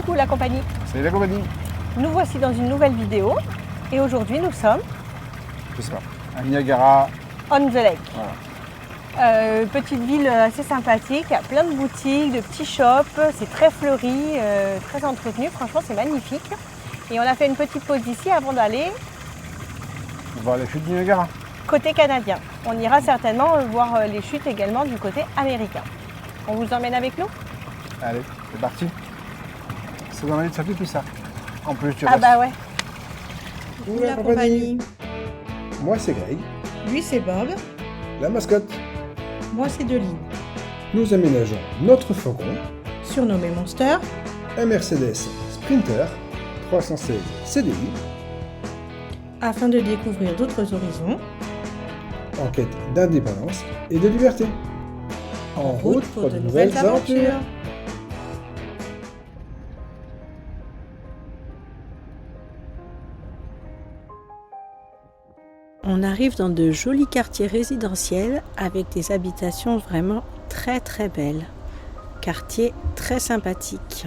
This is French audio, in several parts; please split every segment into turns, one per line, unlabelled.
Coucou la compagnie.
Salut la compagnie.
Nous voici dans une nouvelle vidéo et aujourd'hui nous sommes
Je sais pas, à Niagara.
on the lake.
Voilà.
Petite ville assez sympathique, il y a plein de boutiques, de petits shops, c'est très fleuri, très entretenu, franchement c'est magnifique. Et on a fait une petite pause ici avant d'aller
Voir les chutes du Niagara.
côté canadien. On ira certainement voir les chutes également du côté américain. On vous emmène avec nous?
Allez, c'est parti. Ça donne envie de faire tout ça. En plus, tu
Ah
restes.
bah ouais.
Coucou la compagnie. Moi c'est Greg,
Lui, c'est Bob.
la mascotte.
Moi, c'est Deline.
Nous aménageons notre fourgon,
Surnommé Monster.
un Mercedes Sprinter 316 CDI,
Afin de découvrir d'autres horizons.
en quête d'indépendance et de liberté. En route pour de nouvelles aventures.
On arrive dans de jolis quartiers résidentiels avec des habitations vraiment très très belles. Quartier très sympathique.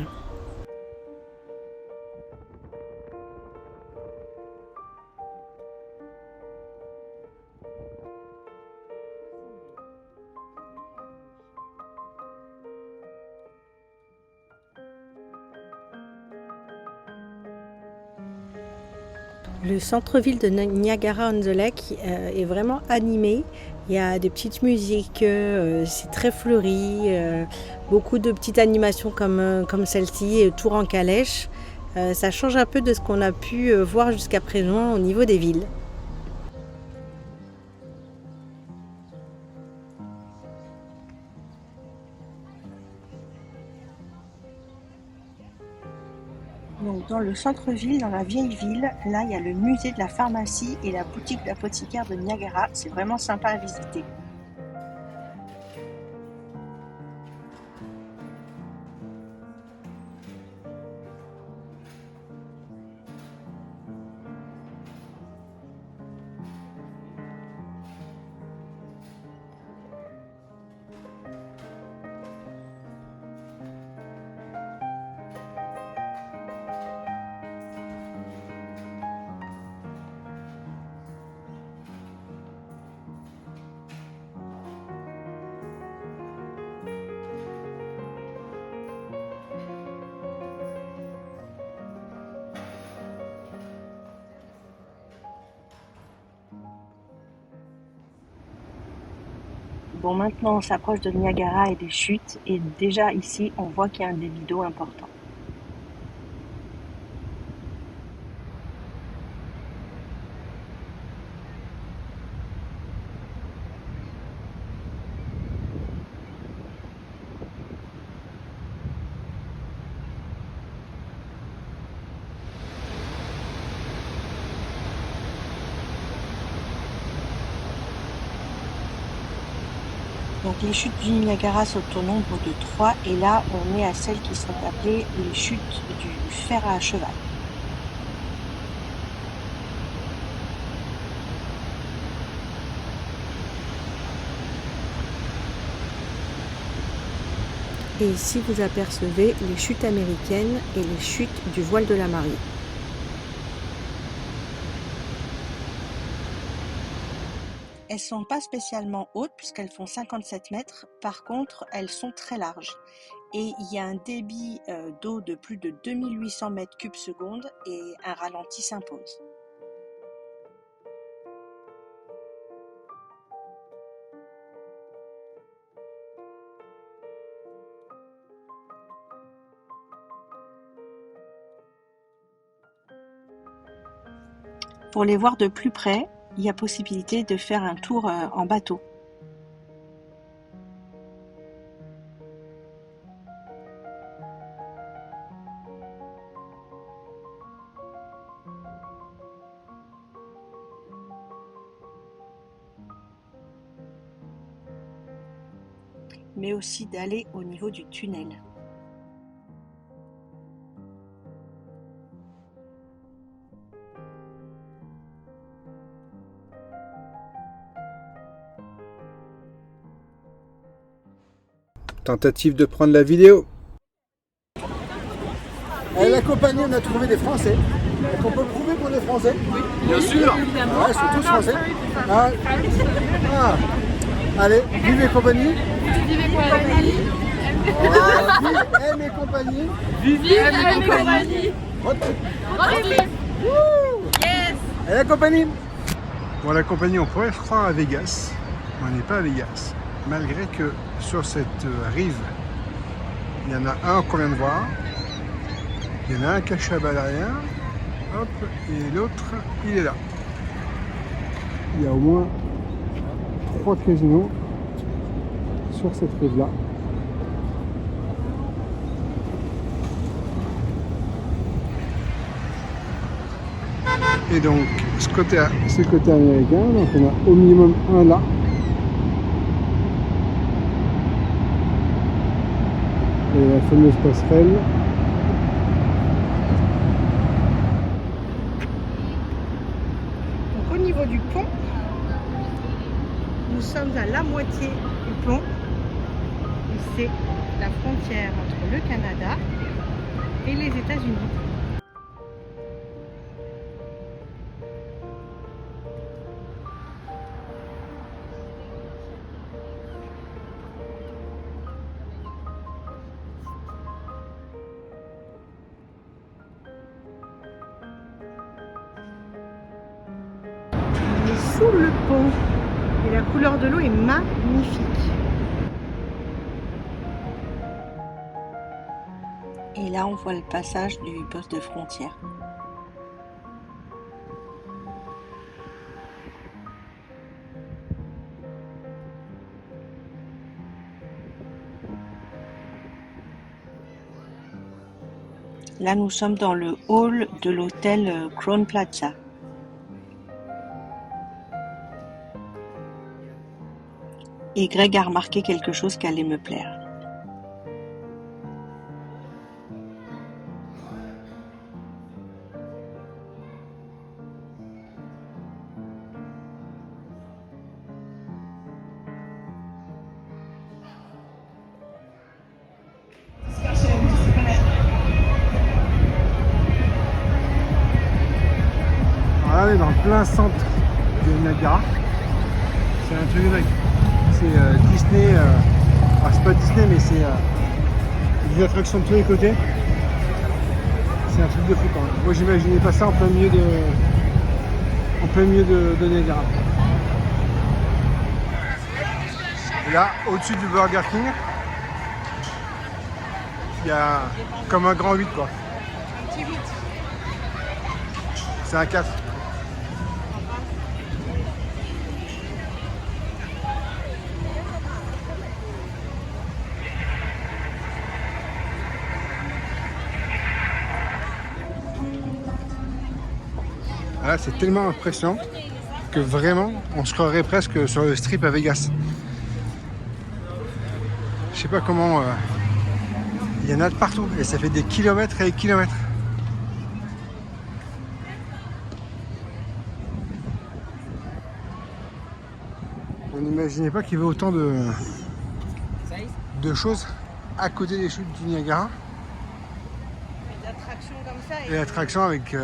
Le centre-ville de Niagara-on-the-Lake est vraiment animé. Il y a des petites musiques, c'est très fleuri, beaucoup de petites animations comme celle-ci, tour en calèche. Ça change un peu de ce qu'on a pu voir jusqu'à présent au niveau des villes. Donc dans le centre-ville, dans la vieille ville, là il y a le musée de la pharmacie et la boutique d'apothicaire de Niagara. C'est vraiment sympa à visiter. Bon, maintenant on s'approche de Niagara et des chutes, et déjà ici on voit qu'il y a un débit d'eau important. Donc les chutes du Niagara sont au nombre de 3, et là on est à celles qui sont appelées les chutes du fer à cheval. Et ici vous apercevez les chutes américaines et les chutes du voile de la mariée. Elles sont pas spécialement hautes puisqu'elles font 57 mètres, par contre elles sont très larges. Et il y a un débit d'eau de plus de 2800 mètres cubes secondes et un ralenti s'impose. Pour les voir de plus près, il y a possibilité de faire un tour en bateau. Mais aussi d'aller au niveau du tunnel.
Tentative de prendre la vidéo. Elle la compagnie, on a trouvé des Français. Donc on peut prouver qu'on est Français. Oui, bien sûr. Ouais, ils sont tous Français. Ah. Ah. Allez, vive et compagnie.
Vive et compagnie.
Vive M et compagnie.
Vive M et compagnie.
Yes. Et la compagnie. Bon, la compagnie, on pourrait se croire à Vegas, mais on n'est pas à Vegas. Malgré que sur cette rive, il y en a un qu'on vient de voir, il y en a un caché là-bas derrière, hop, et l'autre, il est là. Il y a au moins 3 casinos sur cette rive-là. Et donc, c'est le côté américain, donc on a au minimum un là. Et la fameuse passerelle.
Donc au niveau du pont, nous sommes à la moitié du pont. Et c'est la frontière entre le Canada et les États-Unis. Sous le pont et la couleur de l'eau est magnifique.
Et là, on voit le passage du poste de frontière. Là, nous sommes dans le hall de l'hôtel Crowne Plaza. Et Greg a remarqué quelque chose qui allait me plaire.
Voilà, on est dans le plein centre de Niagara. C'est un truc de dingue. C'est Disney, c'est pas Disney mais c'est des attractions de tous les côtés. C'est un truc de fou quand même. Moi j'imaginais pas ça en plein milieu de Niagara. Et là, au-dessus du Burger King, il y a comme un grand 8 quoi.
Un petit 8.
C'est un 4. Là, c'est tellement impressionnant que vraiment, on se croirait presque sur le strip à Vegas. Je sais pas comment... il y en a de partout et ça fait des kilomètres et des kilomètres. On n'imaginait pas qu'il y avait autant de choses à côté des chutes du Niagara. Et l'attraction avec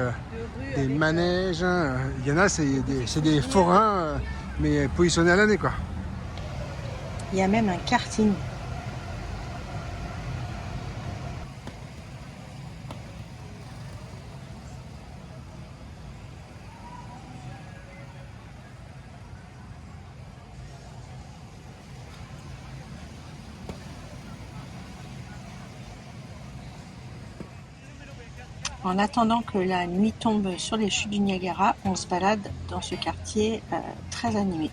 des manèges, il y en a, c'est des forains, mais positionnés à l'année quoi.
Il y a même un karting. En attendant que la nuit tombe sur les chutes du Niagara, on se balade dans ce quartier très animé.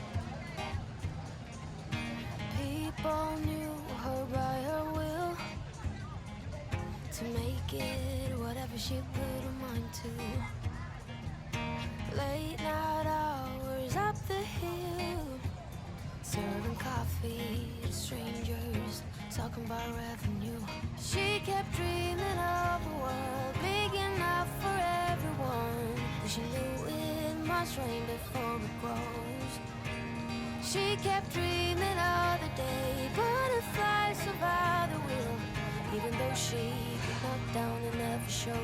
Talking about revenue. She kept dreaming of a world big enough for everyone. She knew it must rain before it grows. She kept dreaming of the day butterflies survive the wheel. Even though she could knock down and never show.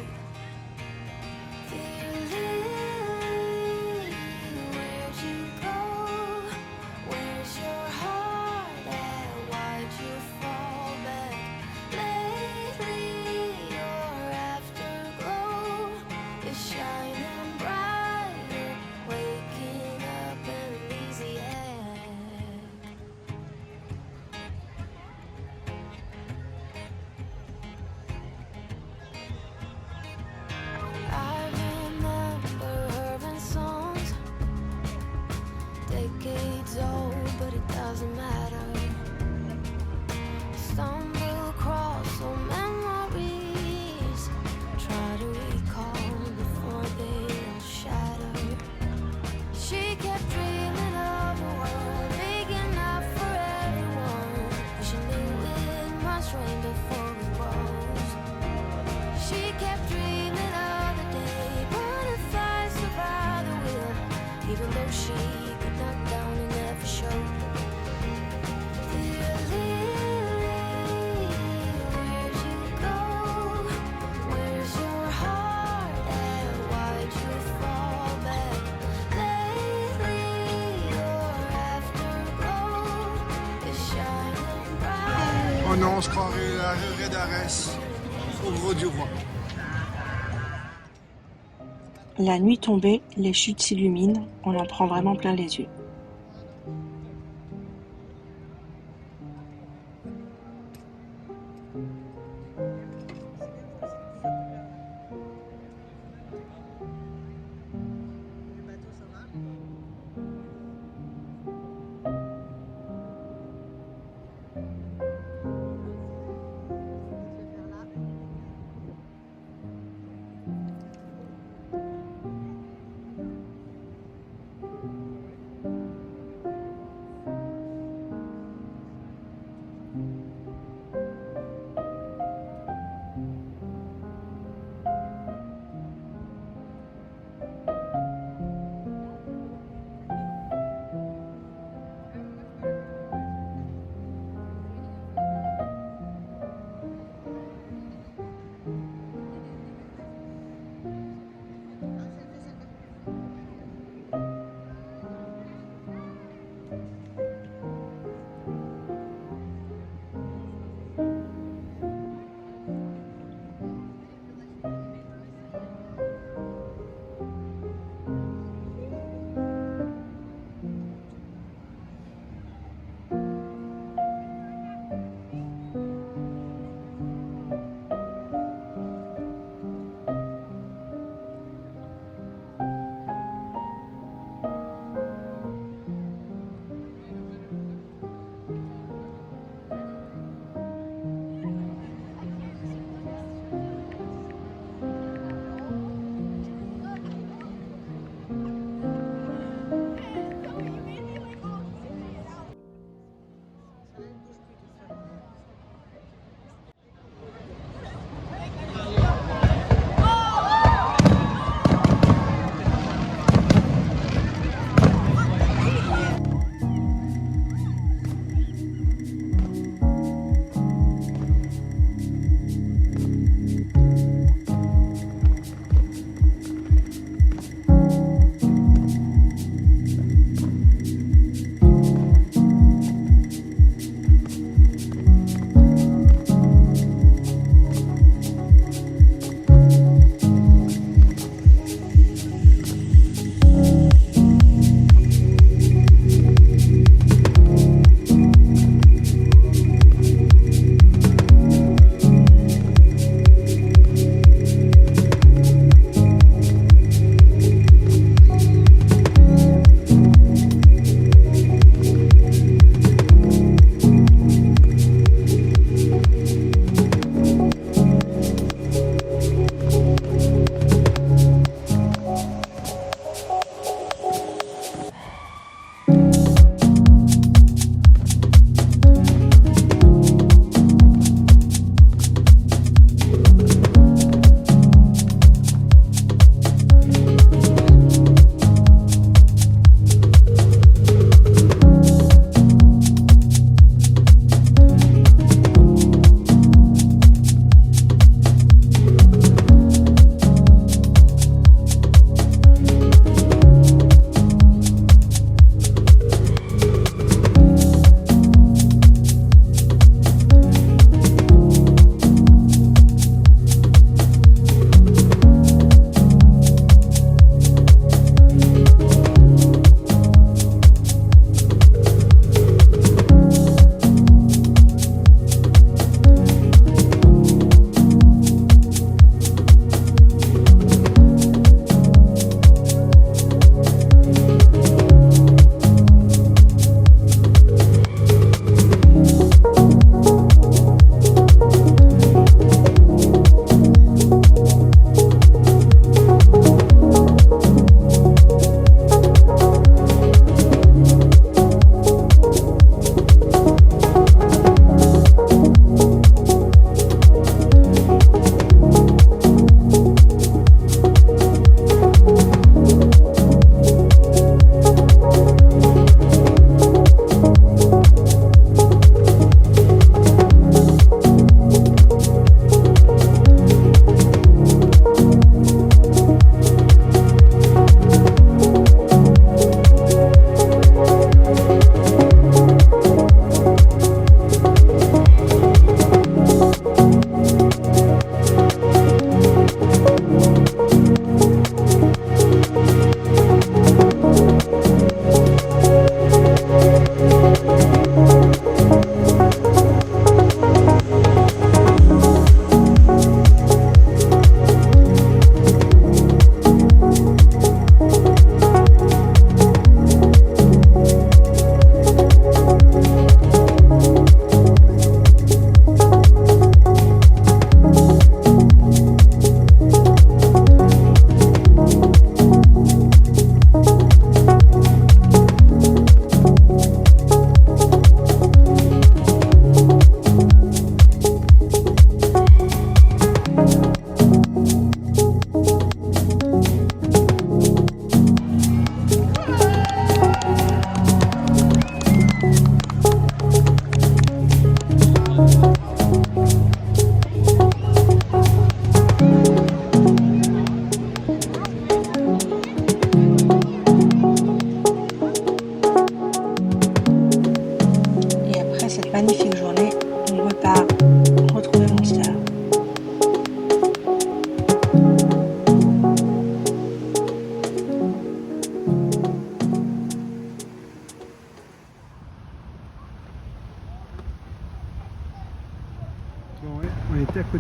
Maintenant, on se croirait à Regret d'Arès, au Gros du Roi.
La nuit tombée, les chutes s'illuminent, on en prend vraiment plein les yeux.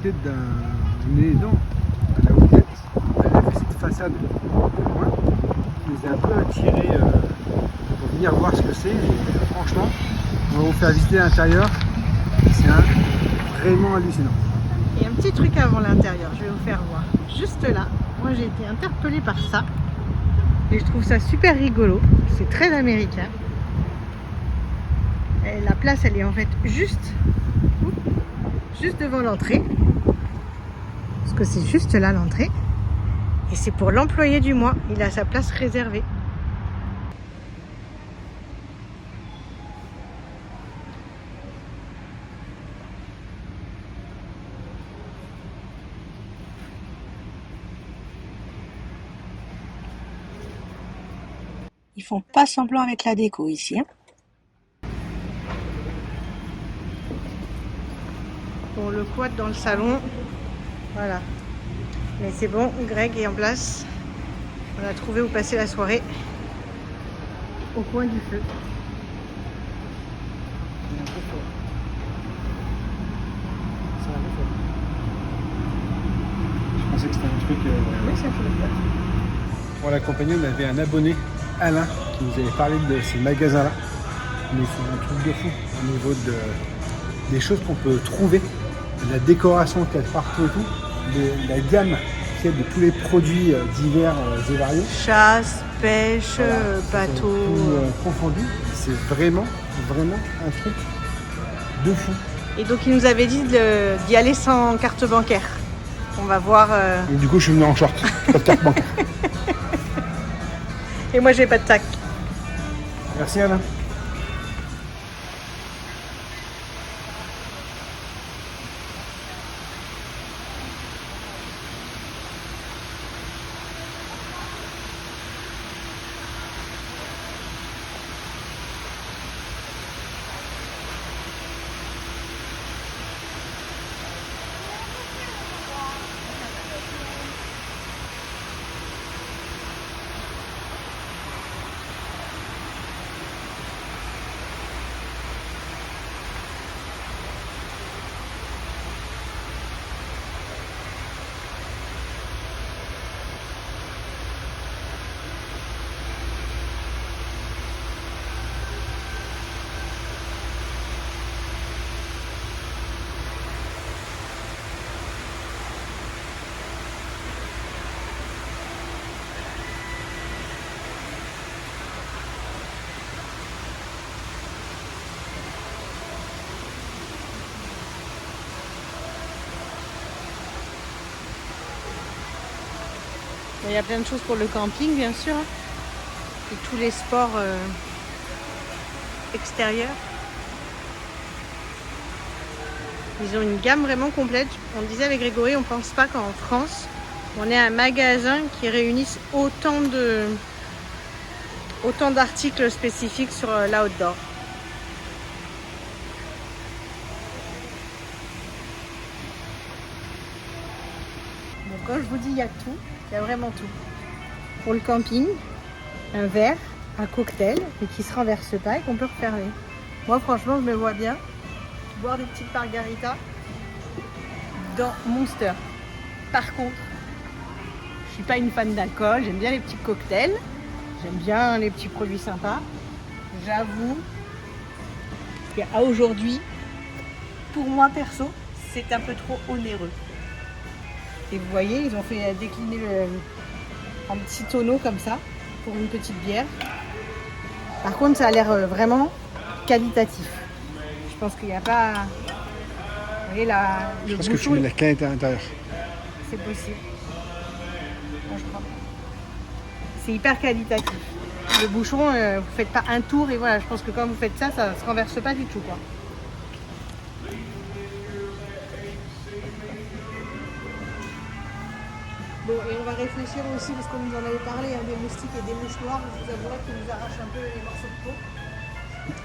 côté d'un élan à la Houlette. Elle a fait cette façade de loin. Je les ai un peu attirés pour venir voir ce que c'est. Et franchement, on va vous faire visiter l'intérieur. C'est vraiment hallucinant.
Et un petit truc avant l'intérieur, je vais vous faire voir. Juste là, moi j'ai été interpellée par ça. Et je trouve ça super rigolo. C'est très américain. Et la place, elle est en fait juste devant l'entrée. Parce que c'est juste là l'entrée. Et c'est pour l'employé du mois. Il a sa place réservée.
Ils font pas semblant avec la déco ici. Hein.
Bon, le quad dans le salon. Voilà. Mais c'est bon, Greg est en place. On a trouvé où passer la soirée. Au coin du feu.
Je pensais que c'était un truc.
Oui, ça fait le
Pour la compagnie, on avait un abonné, Alain, qui nous avait parlé de ces magasins-là. Mais c'est un truc de fou au niveau des choses qu'on peut trouver, de la décoration qu'il y a de partout et tout, la gamme qu'il y a de tous les produits divers et variés.
chasse, pêche,
Voilà,
bateau.
tout confondu. C'est vraiment un truc de fou.
Et donc il nous avait dit d'y aller sans carte bancaire. On va voir.
Et du coup, je suis venu en short, pas de carte bancaire.
Et moi j'ai pas de sac.
Merci Alain.
Il y a plein de choses pour le camping, bien sûr. Et tous les sports extérieurs. Ils ont une gamme vraiment complète. On disait avec Grégory, on ne pense pas qu'en France, on ait un magasin qui réunisse autant d'articles spécifiques sur l'outdoor. Donc quand je vous dis il y a tout, il y a vraiment tout. Pour le camping, un verre, un cocktail, et qui se renverse pas et qu'on peut refermer. Moi franchement je me vois bien boire des petites margaritas dans Monster. Par contre, je suis pas une fan d'alcool, j'aime bien les petits cocktails, j'aime bien les petits produits sympas. J'avoue qu'à aujourd'hui, pour moi perso, c'est un peu trop onéreux. Et vous voyez, ils ont fait décliner en petits tonneaux comme ça pour une petite bière. Par contre, ça a l'air vraiment qualitatif. Je pense qu'il n'y a pas... Vous voyez,
Je pense que tu mets la canette à l'intérieur.
C'est possible. Moi, je crois. C'est hyper qualitatif. Le bouchon, vous faites pas un tour et voilà. Je pense que quand vous faites ça, ça se renverse pas du tout, quoi. Bon, et on va réfléchir aussi, parce qu'on nous en avait parlé, hein, des moustiques et des mouches noires. Je vous avouerai qu'ils nous arrachent un peu les morceaux de peau.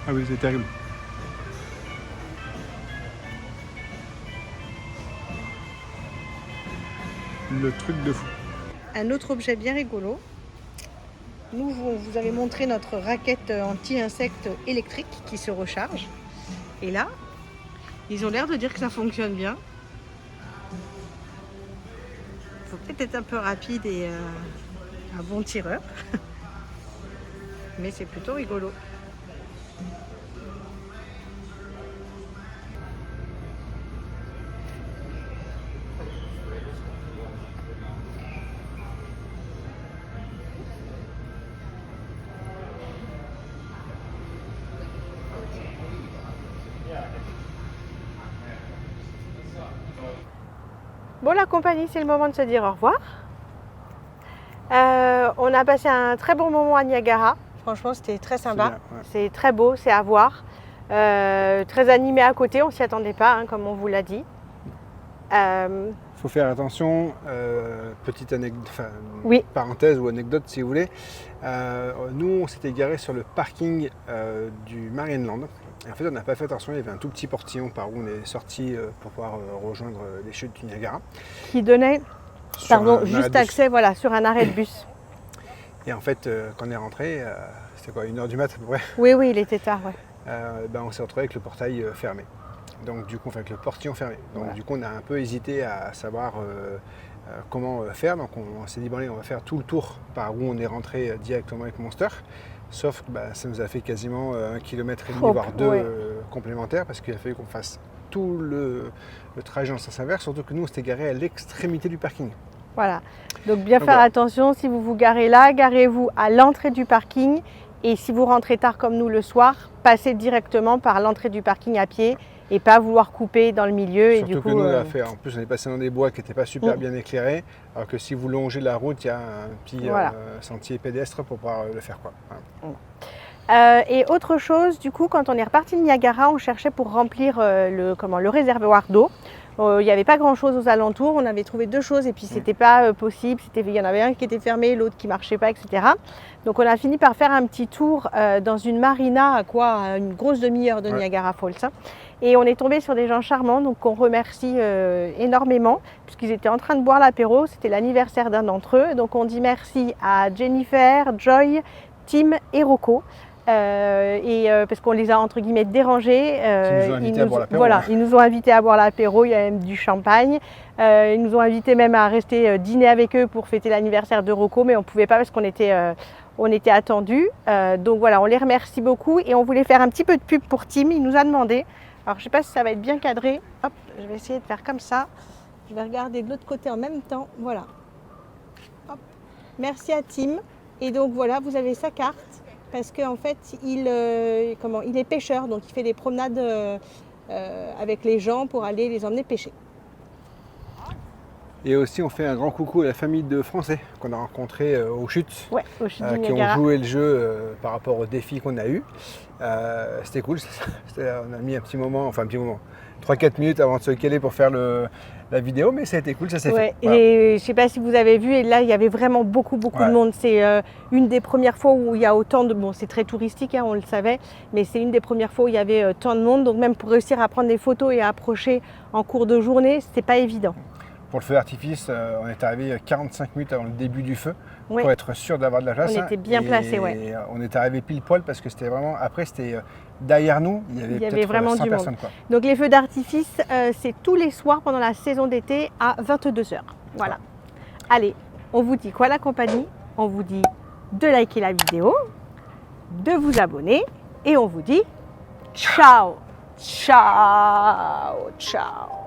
Ah oui, c'est terrible. Le truc de fou.
Un autre objet bien rigolo. Nous, vous avez montré notre raquette anti-insectes électrique qui se recharge. Et là, ils ont l'air de dire que ça fonctionne bien. faut peut-être être un peu rapide et un bon tireur. Mais c'est plutôt rigolo.
Bon, la compagnie, c'est le moment de se dire au revoir. On a passé un très bon moment à Niagara. Franchement, c'était très sympa.
bien, ouais.
C'est très beau, c'est à voir. Très animé à côté, on s'y attendait pas, hein, comme on vous l'a dit.
Faut faire attention, petite anecdote,
Oui.
parenthèse ou anecdote si vous voulez. Nous, on s'était garé sur le parking du Marineland. Et en fait, on n'a pas fait attention, il y avait un tout petit portillon par où on est sorti pour pouvoir rejoindre les chutes du Niagara.
Qui donnait
Sur un arrêt
juste
de bus.
accès voilà, sur un arrêt de bus.
Et en fait, quand on est rentré, c'était quoi, 1h du mat à peu près,
Oui, il était tard. Ouais.
on s'est retrouvé avec le portail fermé. Donc du coup, avec le portillon fermé. Donc
Voilà.
du coup, on a un peu hésité à savoir comment faire. Donc on s'est dit, bon allez, on va faire tout le tour par où on est rentré directement avec Monster. Sauf que ça nous a fait quasiment 1,5 km,
Oh,
voire 2
ouais.
complémentaires, parce qu'il a fallu qu'on fasse tout le trajet en sens inverse, surtout que nous, on s'était garé à l'extrémité du parking.
Voilà. Donc bien
Donc,
faire
voilà.
attention, si vous vous garez là, garez-vous à l'entrée du parking. Et si vous rentrez tard comme nous le soir, passez directement par l'entrée du parking à pied et pas vouloir couper dans le milieu. Et
Surtout
du coup,
que nous, on a fait, en plus, on est passé dans des bois qui n'étaient pas super
Mm.
bien éclairés, alors que si vous longez la route, il y a un petit
Voilà.
sentier pédestre pour pouvoir le faire, quoi. Voilà.
Et autre chose, du coup, quand on est reparti de Niagara, on cherchait pour remplir le réservoir d'eau. Il n'y avait pas grand-chose aux alentours. On avait trouvé 2 choses et puis c'était pas possible. Il y en avait un qui était fermé, l'autre qui marchait pas, etc. Donc on a fini par faire un petit tour dans une marina à une grosse demi-heure de
Ouais.
Niagara Falls. Hein. Et on est tombé sur des gens charmants, donc on remercie énormément puisqu'ils étaient en train de boire l'apéro. C'était l'anniversaire d'un d'entre eux. Donc on dit merci à Jennifer, Joy, Tim et Rocco. Parce qu'on les a entre guillemets dérangés.
Qui nous ont invités à boire l'apéro.
Voilà, ils nous ont invités à boire l'apéro, il y a même du champagne. Ils nous ont invités même à rester dîner avec eux pour fêter l'anniversaire de Rocco, mais on ne pouvait pas parce qu'on était attendus. Donc voilà, on les remercie beaucoup et on voulait faire un petit peu de pub pour Tim, il nous a demandé. Alors je ne sais pas si ça va être bien cadré. Hop, je vais essayer de faire comme ça. Je vais regarder de l'autre côté en même temps. Voilà. Hop. Merci à Tim. Et donc voilà, vous avez sa carte. Parce qu'en fait, il est pêcheur, donc il fait des promenades avec les gens pour aller les emmener pêcher.
Et aussi, on fait un grand coucou à la famille de Français qu'on a rencontrés aux chutes,
Ouais, au chute du
qui ont
Niagara.
joué le jeu par rapport aux défis qu'on a eu. C'était cool, on a mis un petit moment, 3-4 minutes avant de se caler pour faire la vidéo, mais ça a été cool, ça s'est
Ouais,
fait. Voilà.
et je ne sais pas si vous avez vu, et là il y avait vraiment beaucoup
Ouais.
de monde. C'est une des premières fois où il y a autant de... Bon, c'est très touristique, hein, on le savait, mais c'est une des premières fois où il y avait tant de monde. Donc même pour réussir à prendre des photos et à approcher en cours de journée, c'était pas évident.
Pour le feu d'artifice, on est arrivé 45 minutes avant le début du feu
Ouais.
pour être sûr d'avoir de la place.
On était bien placés, ouais.
Et on est arrivé pile poil parce que c'était vraiment. Après, c'était derrière nous, il y avait peut-être
vraiment
100
du monde.
personnes, quoi.
Donc les feux d'artifice, c'est tous les soirs pendant la saison d'été à 22h. Voilà. Allez, on vous dit quoi la compagnie? On vous dit de liker la vidéo, de vous abonner et on vous dit ciao, ciao, ciao.